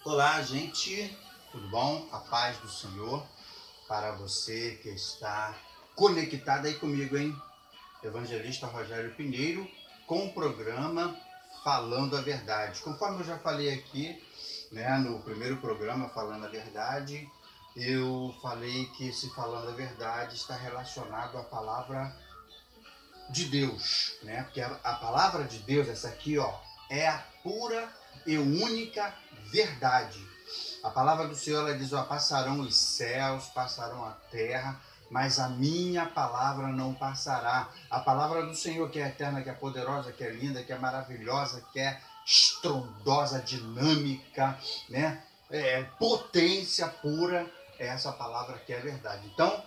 Olá, gente, tudo bom? A paz do Senhor para você que está conectado aí comigo, hein? Evangelista Rogério Pinheiro, com o programa Falando a Verdade. Conforme eu já falei aqui, né, no primeiro programa Falando a Verdade, eu falei que esse Falando a Verdade está relacionado à palavra de Deus, né? Porque a palavra de Deus, essa aqui, ó, é a pura e única verdade. A palavra do Senhor, ela diz, ó, passarão os céus, passarão a terra, mas a minha palavra não passará. A palavra do Senhor, que é eterna, que é poderosa, que é linda, que é maravilhosa, que é estrondosa, dinâmica, né? Potência pura, é essa palavra que é verdade. Então,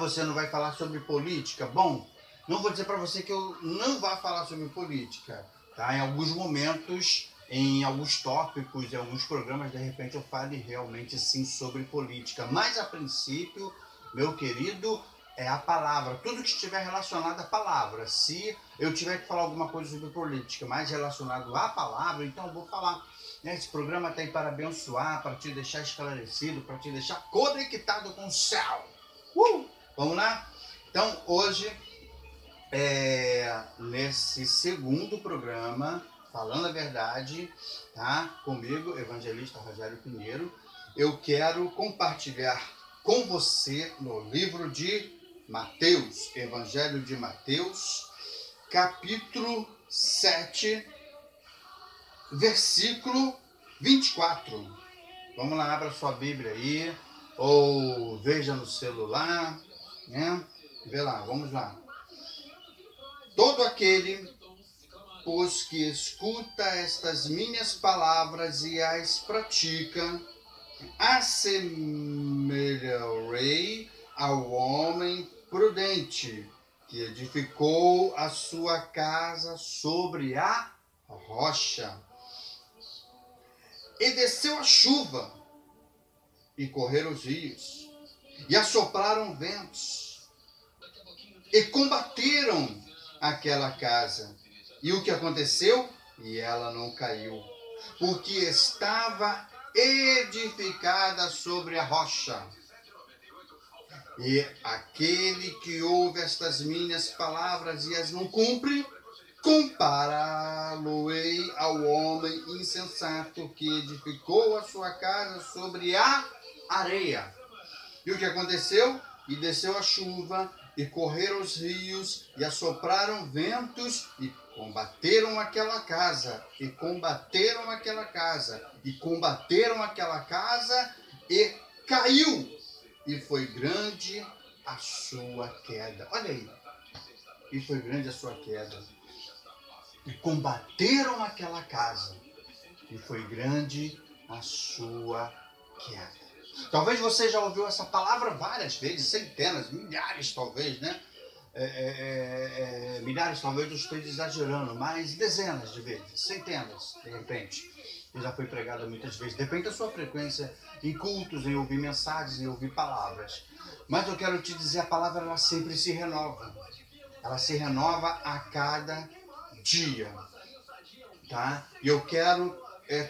você não vai falar sobre política? Bom, não vou dizer para você que eu não vá falar sobre política, tá? Em alguns momentos, em alguns tópicos, em alguns programas, de repente eu fale realmente sim sobre política. Mas a princípio, meu querido, é a palavra. Tudo que estiver relacionado à palavra. Se eu tiver que falar alguma coisa sobre política, mais relacionado à palavra, então eu vou falar. Esse programa está aí para abençoar, para te deixar esclarecido, para te deixar conectado com o céu. Vamos lá? Então, hoje, nesse segundo programa, Falando a Verdade, tá? Comigo, Evangelista Rogério Pinheiro, eu quero compartilhar com você no livro de Mateus, Evangelho de Mateus, capítulo 7, versículo 24. Vamos lá, abra sua Bíblia aí, ou veja no celular, né? Vê lá, vamos lá. Todo aquele, pois, que escuta estas minhas palavras e as pratica, assemelharei ao homem prudente que edificou a sua casa sobre a rocha. E desceu a chuva, e correram os rios, e assopraram ventos, e combateram aquela casa. E o que aconteceu? E ela não caiu, porque estava edificada sobre a rocha. E aquele que ouve estas minhas palavras e as não cumpre, compará-lo-ei ao homem insensato que edificou a sua casa sobre a areia. E o que aconteceu? E desceu a chuva, e correram os rios, e assopraram ventos, e combateram aquela casa, e combateram aquela casa, e combateram aquela casa, e caiu, e foi grande a sua queda. Olha aí, e foi grande a sua queda. E combateram aquela casa, e foi grande a sua queda. Talvez você já ouviu essa palavra várias vezes, centenas, milhares talvez, né? Milhares talvez eu esteja exagerando, mas dezenas de vezes, centenas, de repente. E já foi pregada muitas vezes. Depende da sua frequência em cultos, em ouvir mensagens, em ouvir palavras. Mas eu quero te dizer, a palavra ela sempre se renova. Ela se renova a cada dia, tá? E eu quero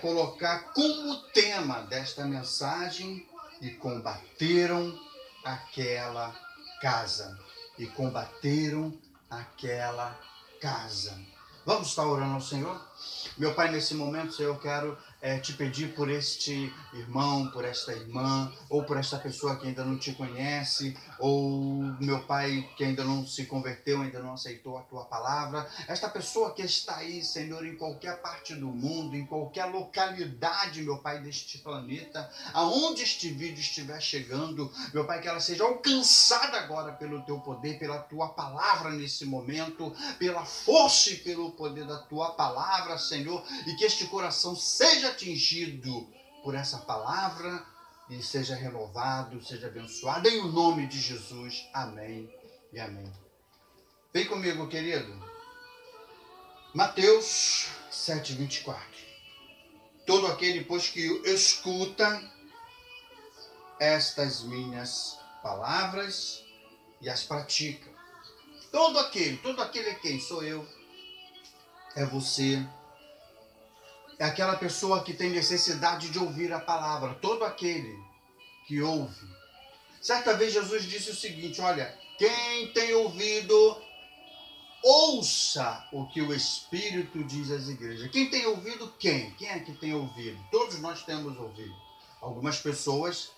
colocar como tema desta mensagem: e combateram aquela casa. E combateram aquela casa. Vamos estar orando ao Senhor? Meu Pai, nesse momento, Senhor, eu quero te pedir por este irmão, por esta irmã, ou por esta pessoa que ainda não te conhece, ou meu Pai que ainda não se converteu, ainda não aceitou a tua palavra. Esta pessoa que está aí, Senhor, em qualquer parte do mundo, em qualquer localidade, meu Pai, deste planeta, aonde este vídeo estiver chegando, meu Pai, que ela seja alcançada agora pelo teu poder, pela tua palavra nesse momento, pela força e pelo poder da tua palavra, Senhor, e que este coração seja atingido por essa palavra e seja renovado, seja abençoado, em nome de Jesus. Amém e amém. Vem comigo, querido. Mateus 7:24. Todo aquele, pois, que escuta estas minhas palavras e as pratica. Todo aquele é quem? Sou eu, é você, é aquela pessoa que tem necessidade de ouvir a palavra. Todo aquele que ouve. Certa vez Jesus disse o seguinte: olha, quem tem ouvido, ouça o que o Espírito diz às igrejas. Quem tem ouvido, quem? Quem é que tem ouvido? Todos nós temos ouvido. Algumas pessoas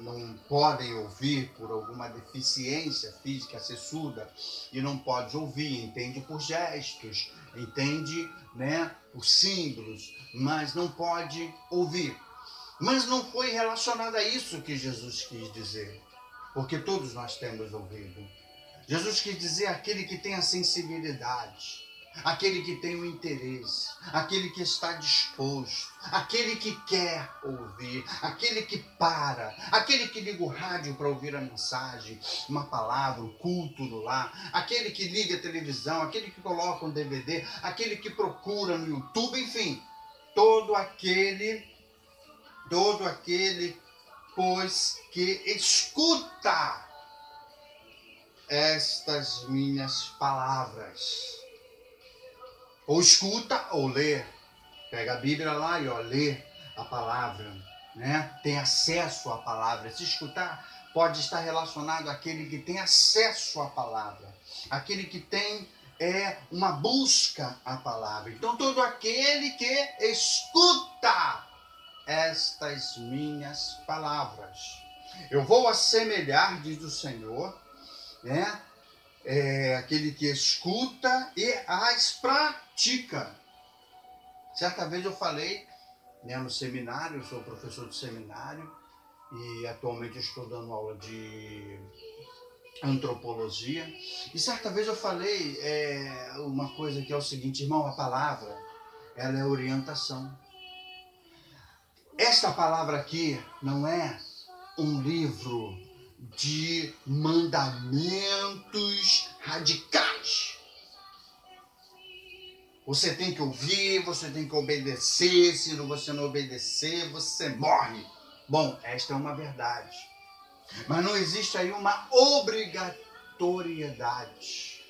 não podem ouvir por alguma deficiência física, ser surda, e não pode ouvir, entende por gestos, entende, né, por símbolos, mas não pode ouvir. Mas não foi relacionado a isso que Jesus quis dizer, porque todos nós temos ouvido. Jesus quis dizer aquele que tem a sensibilidade, aquele que tem o interesse, aquele que está disposto, aquele que quer ouvir, aquele que para, aquele que liga o rádio para ouvir a mensagem, uma palavra, um culto no lar, aquele que liga a televisão, aquele que coloca um DVD, aquele que procura no YouTube, enfim, todo aquele, pois, que escuta estas minhas palavras. Ou escuta ou lê. Pega a Bíblia lá e lê a palavra, né? Tem acesso à palavra. Se escutar, pode estar relacionado àquele que tem acesso à palavra. Aquele que tem uma busca à palavra. Então, todo aquele que escuta estas minhas palavras. Eu vou assemelhar, diz o Senhor, né? Aquele que escuta e as pratica. Certa vez eu falei, né, no seminário, eu sou professor de seminário e atualmente estou dando aula de antropologia. E certa vez eu falei uma coisa que é o seguinte: irmão, a palavra, ela é orientação. Esta palavra aqui não é um livro de mandamentos radicais. Você tem que ouvir, você tem que obedecer, se você não obedecer, você morre. Bom, esta é uma verdade. Mas não existe aí uma obrigatoriedade.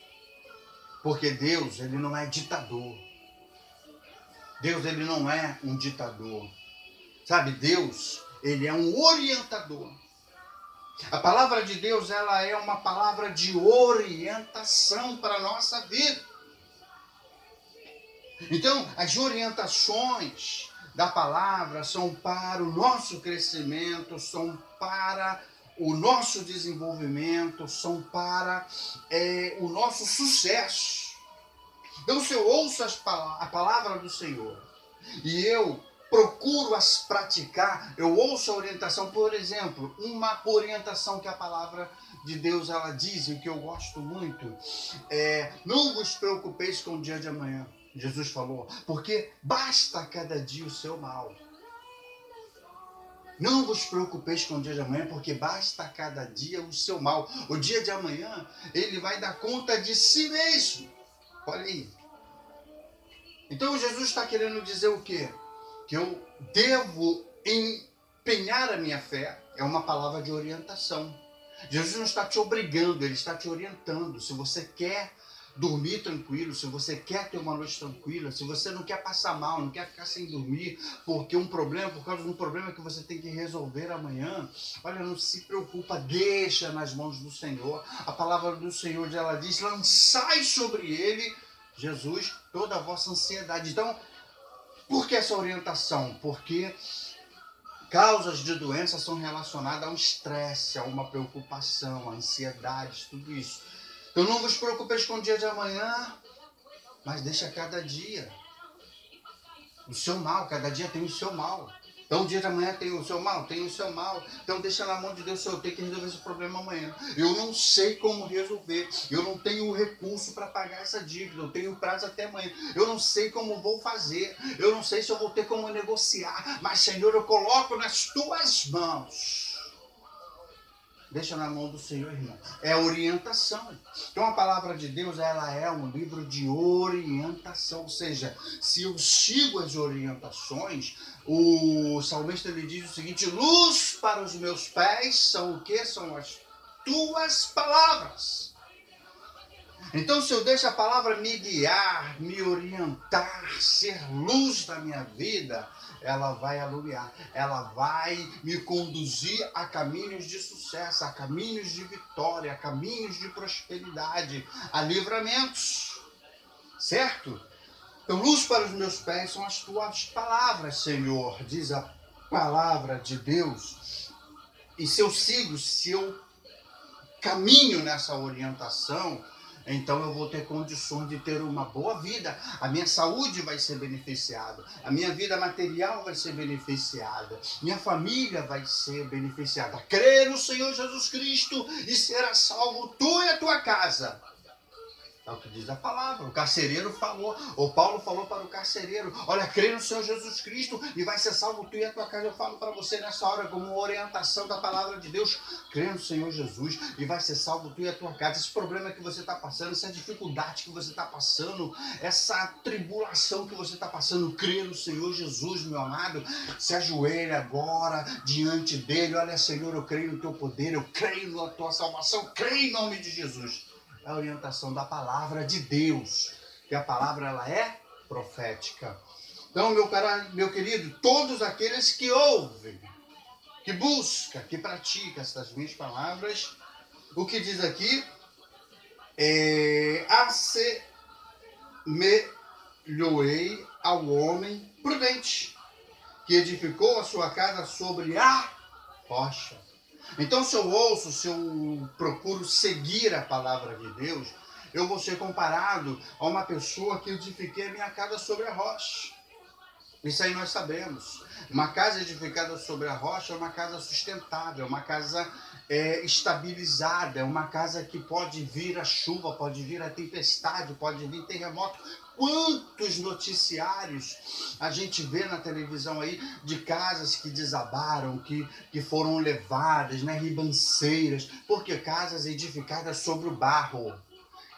Porque Deus, ele não é ditador. Deus, ele não é um ditador. Sabe, Deus, ele é um orientador. A palavra de Deus, ela é uma palavra de orientação para a nossa vida. Então, as orientações da palavra são para o nosso crescimento, são para o nosso desenvolvimento, são para o nosso sucesso. Então, se eu ouço a palavra do Senhor e eu procuro as praticar, eu ouço a orientação, por exemplo, uma orientação que a palavra de Deus ela diz, e que eu gosto muito, não vos preocupeis com o dia de amanhã, Jesus falou, porque basta cada dia o seu mal. Não vos preocupeis com o dia de amanhã, porque basta cada dia o seu mal. O dia de amanhã, ele vai dar conta de si mesmo. Olha aí. Então Jesus está querendo dizer o quê? Que eu devo empenhar a minha fé. É uma palavra de orientação. Jesus não está te obrigando, ele está te orientando. Se você quer dormir tranquilo, se você quer ter uma noite tranquila, se você não quer passar mal, não quer ficar sem dormir, porque por causa de um problema que você tem que resolver amanhã, olha, não se preocupa, deixa nas mãos do Senhor. A palavra do Senhor, ela diz, lançai sobre ele, Jesus, toda a vossa ansiedade. Então, por que essa orientação? Porque causas de doença são relacionadas a um estresse, a uma preocupação, a ansiedade, tudo isso. Então não vos preocupeis com o dia de amanhã, mas deixa cada dia o seu mal, cada dia tem o seu mal. Então o dia de amanhã tem o seu mal, tem o seu mal. Então deixa na mão de Deus, eu tenho que resolver esse problema amanhã. Eu não sei como resolver, eu não tenho o recurso para pagar essa dívida, eu tenho prazo até amanhã. Eu não sei como vou fazer, eu não sei se eu vou ter como negociar, mas Senhor, eu coloco nas tuas mãos. Deixa na mão do Senhor, irmão. É orientação. Então a palavra de Deus, ela é um livro de orientação. Ou seja, se eu sigo as orientações, o salmista ele diz o seguinte: luz para os meus pés são o quê? São as tuas palavras. Então, se eu deixo a palavra me guiar, me orientar, ser luz da minha vida, ela vai alumiar, ela vai me conduzir a caminhos de sucesso, a caminhos de vitória, a caminhos de prosperidade, a livramentos, certo? Então, luz para os meus pés são as tuas palavras, Senhor, diz a palavra de Deus. E se eu sigo, se eu caminho nessa orientação, então eu vou ter condições de ter uma boa vida. A minha saúde vai ser beneficiada, a minha vida material vai ser beneficiada, minha família vai ser beneficiada. Crer no Senhor Jesus Cristo e será salvo tu e a tua casa. É o que diz a palavra. O carcereiro falou, ou Paulo falou para o carcereiro: olha, crê no Senhor Jesus Cristo e vai ser salvo tu e a tua casa. Eu falo para você nessa hora como orientação da palavra de Deus: crê no Senhor Jesus e vai ser salvo tu e a tua casa. Esse problema que você está passando, essa dificuldade que você está passando, essa tribulação que você está passando, crê no Senhor Jesus, meu amado. Se ajoelha agora diante dele: olha, Senhor, eu creio no teu poder, eu creio na tua salvação, creio em nome de Jesus. A orientação da palavra de Deus, que a palavra ela é profética. Então, meu querido, todos aqueles que ouvem, que buscam, que praticam essas minhas palavras, o que diz aqui é: assemelhoei ao homem prudente, que edificou a sua casa sobre a rocha. Então, se eu ouço, se eu procuro seguir a palavra de Deus, eu vou ser comparado a uma pessoa que edifiquei a minha casa sobre a rocha. Isso aí nós sabemos. Uma casa edificada sobre a rocha é uma casa sustentável, uma casa estabilizada, é uma casa que pode vir a chuva, pode vir a tempestade, pode vir terremoto. Quantos noticiários a gente vê na televisão aí de casas que desabaram, que foram levadas, né, ribanceiras, porque casas edificadas sobre o barro,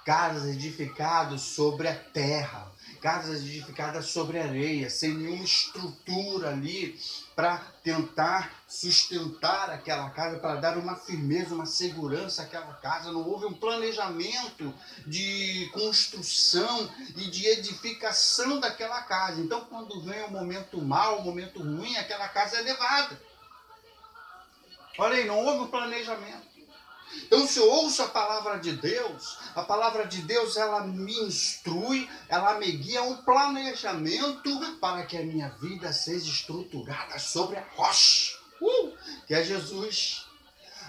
casas edificadas sobre a terra, casas edificadas sobre a areia, sem nenhuma estrutura ali para tentar sustentar aquela casa, para dar uma firmeza, uma segurança àquela casa. Não houve um planejamento de construção e de edificação daquela casa. Então, quando vem um momento mau, um momento ruim, aquela casa é levada. Olha aí, não houve um planejamento. Então, se eu ouço a palavra de Deus ela me instrui, ela me guia a um planejamento para que a minha vida seja estruturada sobre a rocha, que é Jesus.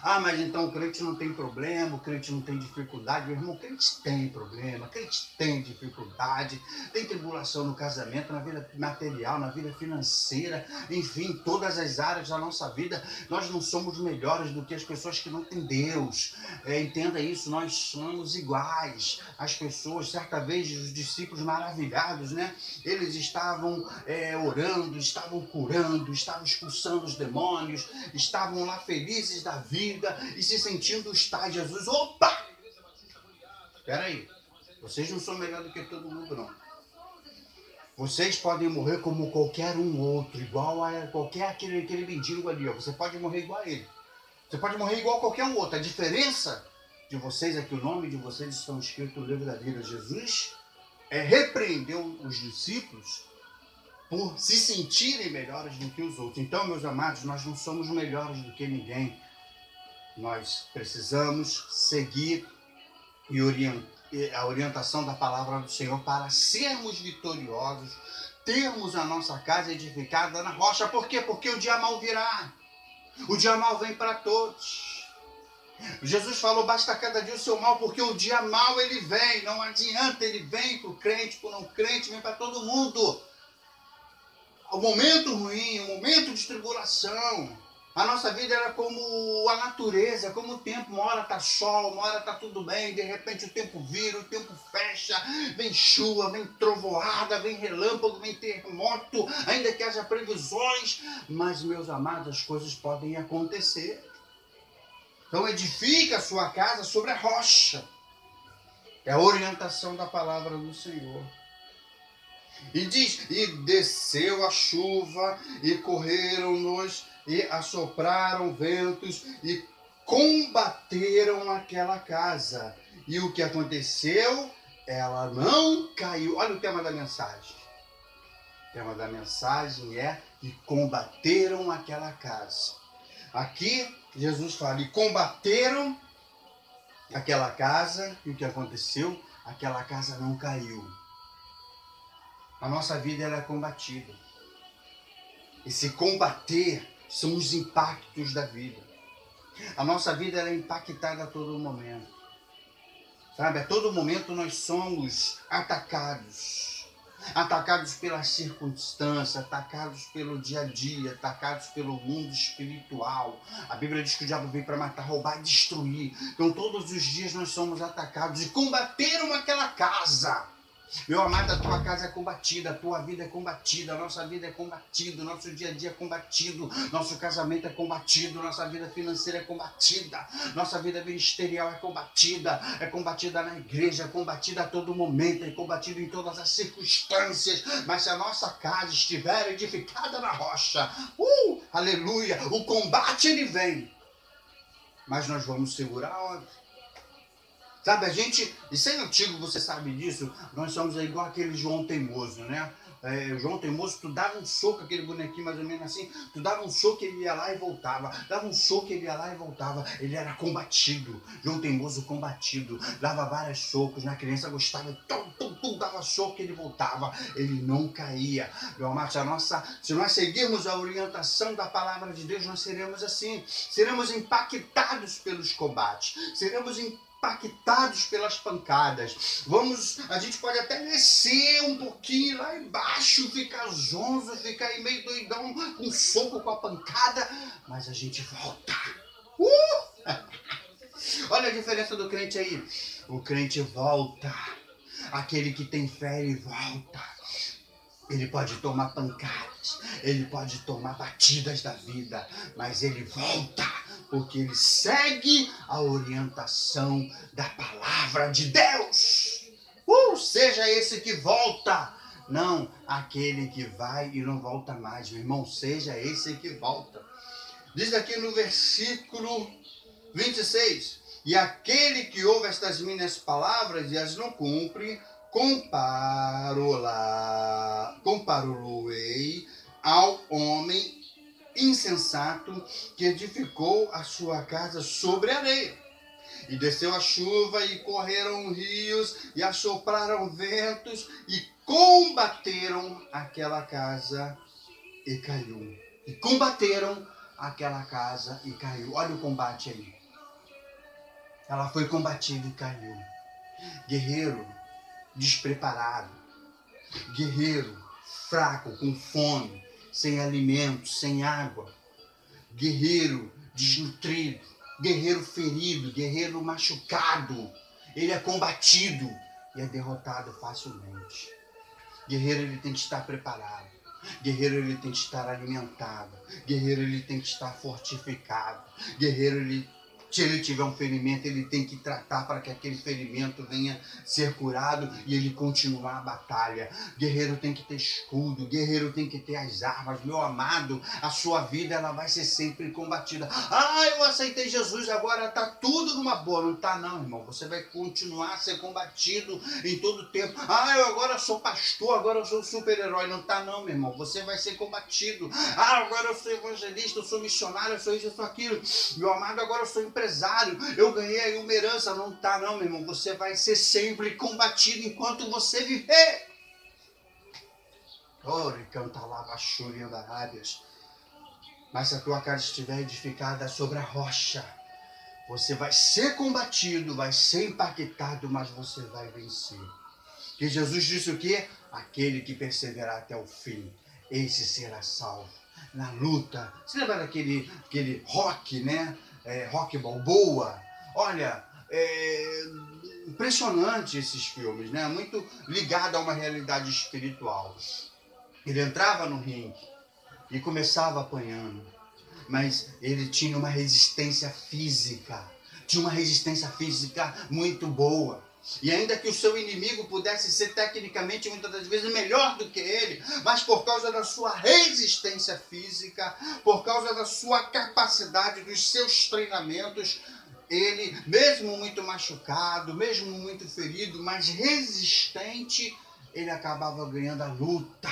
Ah, mas então o crente não tem problema, o crente não tem dificuldade. Meu irmão, o crente tem problema, o crente tem dificuldade, tem tribulação no casamento, na vida material, na vida financeira, enfim, todas as áreas da nossa vida. Nós não somos melhores do que as pessoas que não têm Deus. Entenda isso, nós somos iguais. As pessoas, certa vez, os discípulos maravilhados, né? Eles estavam orando, estavam curando, estavam expulsando os demônios, estavam lá felizes da vida e se sentindo estar Jesus. Opa! Espera aí, vocês não são melhor do que todo mundo, não. Vocês podem morrer como qualquer um outro, igual a qualquer aquele mendigo ali, ó. Você pode morrer igual a ele. Você pode morrer igual a qualquer um outro. A diferença de vocês é que o nome de vocês estão escrito no livro da vida. Jesus repreendeu os discípulos por se sentirem melhores do que os outros. Então, meus amados, nós não somos melhores do que ninguém. Nós precisamos seguir a orientação da palavra do Senhor para sermos vitoriosos, termos a nossa casa edificada na rocha. Por quê? Porque o dia mal virá. O dia mal vem para todos. Jesus falou: basta cada dia o seu mal, porque o dia mal ele vem. Não adianta, ele vem para o crente, para o não crente, vem para todo mundo. O momento ruim, o momento de tribulação. A nossa vida era como a natureza, como o tempo. Uma hora está sol, uma hora está tudo bem, de repente o tempo vira, o tempo fecha, vem chuva, vem trovoada, vem relâmpago, vem terremoto, ainda que haja previsões. Mas, meus amados, as coisas podem acontecer. Então, edifica a sua casa sobre a rocha. É a orientação da palavra do Senhor. E diz: e desceu a chuva, e correram-nos, e assopraram ventos, e combateram aquela casa, E o que aconteceu? Ela não caiu. Olha o tema da mensagem. O tema da mensagem é que combateram aquela casa. Aqui, Jesus fala, e combateram aquela casa, e o que aconteceu? Aquela casa não caiu. A nossa vida ela é combatida. Esse combater são os impactos da vida. A nossa vida ela é impactada a todo momento. Sabe, a todo momento nós somos atacados. Atacados pelas circunstâncias, atacados pelo dia a dia, atacados pelo mundo espiritual. A Bíblia diz que o diabo veio para matar, roubar e destruir. Então todos os dias nós somos atacados e combateram aquela casa. Meu amado, a tua casa é combatida, a tua vida é combatida, a nossa vida é combatida, o nosso dia a dia é combatido, nosso casamento é combatido, nossa vida financeira é combatida, nossa vida ministerial é combatida na igreja, é combatida a todo momento, é combatida em todas as circunstâncias, mas se a nossa casa estiver edificada na rocha, aleluia, o combate ele vem, mas nós vamos segurar onde? Sabe, a gente, isso é antigo, você sabe disso, nós somos igual aquele João Teimoso, né? João Teimoso, tu dava um soco, aquele bonequinho mais ou menos assim, tu dava um soco, ele ia lá e voltava, dava um soco, ele ia lá e voltava, ele era combatido, João Teimoso combatido, dava vários socos, na criança gostava, dava soco, ele voltava, ele não caía. Meu amado, se nós seguirmos a orientação da palavra de Deus, nós seremos assim, seremos impactados pelos combates, seremos impactados pelas pancadas. A gente pode até descer um pouquinho lá embaixo, ficar zonzo, ficar aí meio doidão, com um soco, com a pancada, mas a gente volta. Olha a diferença do crente aí. O crente volta. Aquele que tem fé, ele volta. Ele pode tomar pancadas, ele pode tomar batidas da vida, mas ele volta, porque ele segue a orientação da palavra de Deus. Seja esse que volta, não aquele que vai e não volta mais, meu irmão, seja esse que volta. Diz aqui no versículo 26, e aquele que ouve estas minhas palavras e as não cumpre, comparou-ei ao homem insensato que edificou a sua casa sobre a areia. E desceu a chuva, e correram rios, e assopraram ventos, e combateram aquela casa, e caiu. E combateram aquela casa, e caiu. Olha o combate aí. Ela foi combatida e caiu. Guerreiro despreparado, guerreiro fraco, com fome, sem alimento, sem água, guerreiro desnutrido, guerreiro ferido, guerreiro machucado, ele é combatido e é derrotado facilmente. Guerreiro ele tem que estar preparado, guerreiro ele tem que estar alimentado, guerreiro ele tem que estar fortificado, guerreiro se ele tiver um ferimento, ele tem que tratar para que aquele ferimento venha ser curado e ele continuar a batalha. Guerreiro tem que ter escudo, guerreiro tem que ter as armas. Meu amado, a sua vida ela vai ser sempre combatida. Eu aceitei Jesus, agora está tudo numa boa. Não está não, irmão. Você vai continuar a ser combatido em todo o tempo. Eu agora sou pastor, agora eu sou super-herói. Não está não, meu irmão. Você vai ser combatido. Agora eu sou evangelista, eu sou missionário, eu sou isso, eu sou aquilo. Meu amado, agora eu sou empresário, eu ganhei aí uma herança. Não tá não, meu irmão, você vai ser sempre combatido enquanto você viver. Mas se a tua casa estiver edificada sobre a rocha, você vai ser combatido, vai ser impactado, mas você vai vencer. Que Jesus disse o quê? Aquele que perseverar até o fim, esse será salvo. Na luta, você lembra daquele Rock, né? Rock Balboa? Olha, impressionante esses filmes, né? Muito ligado a uma realidade espiritual. Ele entrava no ringue e começava apanhando, mas ele tinha uma resistência física, muito boa. E ainda que o seu inimigo pudesse ser tecnicamente muitas das vezes melhor do que ele, mas por causa da sua resistência física, por causa da sua capacidade, dos seus treinamentos, ele, mesmo muito machucado, mesmo muito ferido, mas resistente, ele acabava ganhando a luta.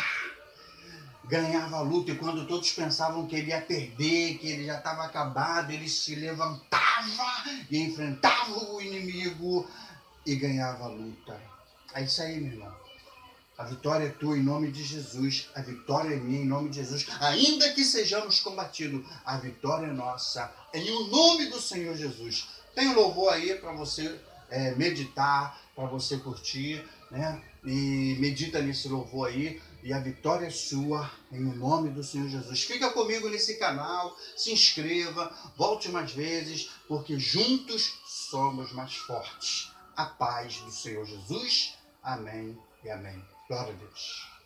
Ganhava a luta, e quando todos pensavam que ele ia perder, que ele já estava acabado, ele se levantava e enfrentava o inimigo e ganhava a luta. É isso aí, meu irmão. A vitória é tua em nome de Jesus, a vitória é minha em nome de Jesus. Ainda que sejamos combatidos, a vitória é nossa em o nome do Senhor Jesus. Tem um louvor aí para você meditar, para você curtir, né? E medita nesse louvor aí, e a vitória é sua em o nome do Senhor Jesus. Fica comigo nesse canal, se inscreva, volte mais vezes, porque juntos somos mais fortes. A paz do Senhor Jesus. Amém e amém. Glória a Deus.